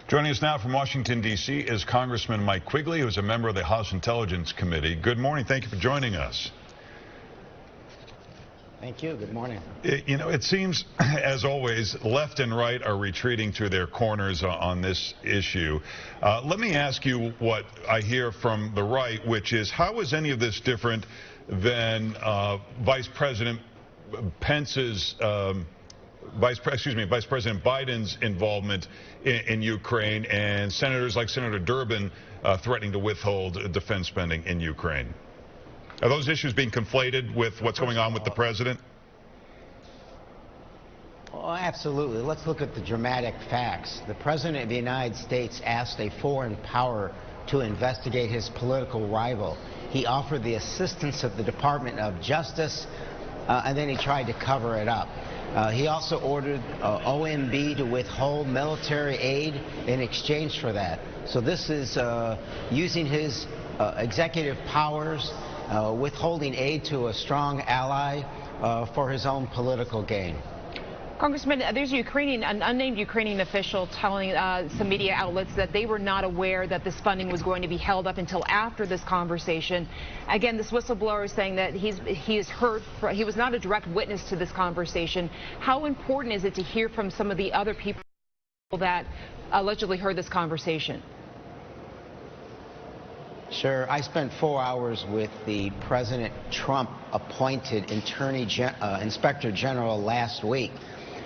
Joining us now from Washington, D.C. is Congressman Mike Quigley, who is a member of the House Intelligence Committee. Good morning. Thank you for joining us. Thank you. Good morning. You know, it seems, as always, left and right are retreating to their corners on this issue. Let me ask you what I hear from the right, which is, how is any of this different than Vice President Pence's Vice President Biden's involvement in Ukraine and senators like Senator Durbin threatening to withhold defense spending in Ukraine? Are those issues being conflated with what's going on with the president? Oh, absolutely. Let's look at the dramatic facts. The President of the United States asked a foreign power to investigate his political rival. He offered the assistance of the Department of Justice, and then he tried to cover it up. He also ordered OMB to withhold military aid in exchange for that. So this is using his executive powers, withholding aid to a strong ally for his own political gain. Congressman, there's an unnamed Ukrainian official telling some media outlets that they were not aware that this funding was going to be held up until after this conversation. Again, this whistleblower is saying that he was not a direct witness to this conversation. How important is it to hear from some of the other people that allegedly heard this conversation? Sure. I spent 4 hours with the President Trump-appointed Inspector General last week,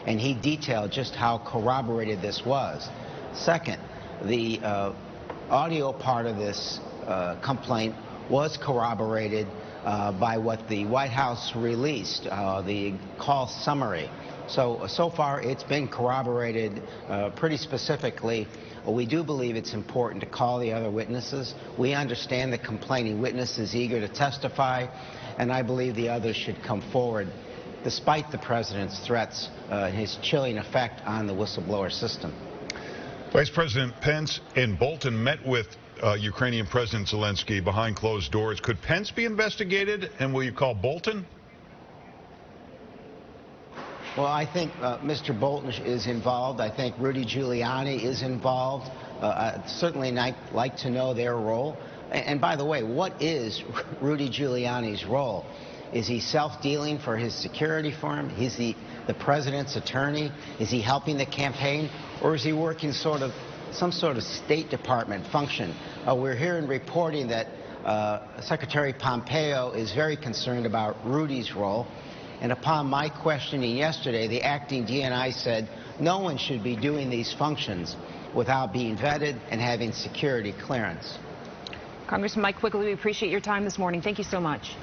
and he detailed just how corroborated this was. Second, the audio part of this complaint was corroborated by what the White House released, the call summary. So far, it's been corroborated pretty specifically. We do believe it's important to call the other witnesses. We understand the complaining witness is eager to testify, and I believe the others should come forward, despite the president's threats and his chilling effect on the whistleblower system. Vice President Pence in Bolton met with Ukrainian President Zelensky behind closed doors. Could Pence be investigated, and will you call Bolton? Well, I think Mr. Bolton is involved. I think Rudy Giuliani is involved. I'd certainly like to know their role. And by the way, what is Rudy Giuliani's role? Is he self-dealing for his security firm? Is he the president's attorney? Is he helping the campaign? Or is he working some sort of State Department function? We're hearing reporting that Secretary Pompeo is very concerned about Rudy's role. And upon my questioning yesterday, the acting DNI said no one should be doing these functions without being vetted and having security clearance. Congressman Mike Quigley, we appreciate your time this morning. Thank you so much.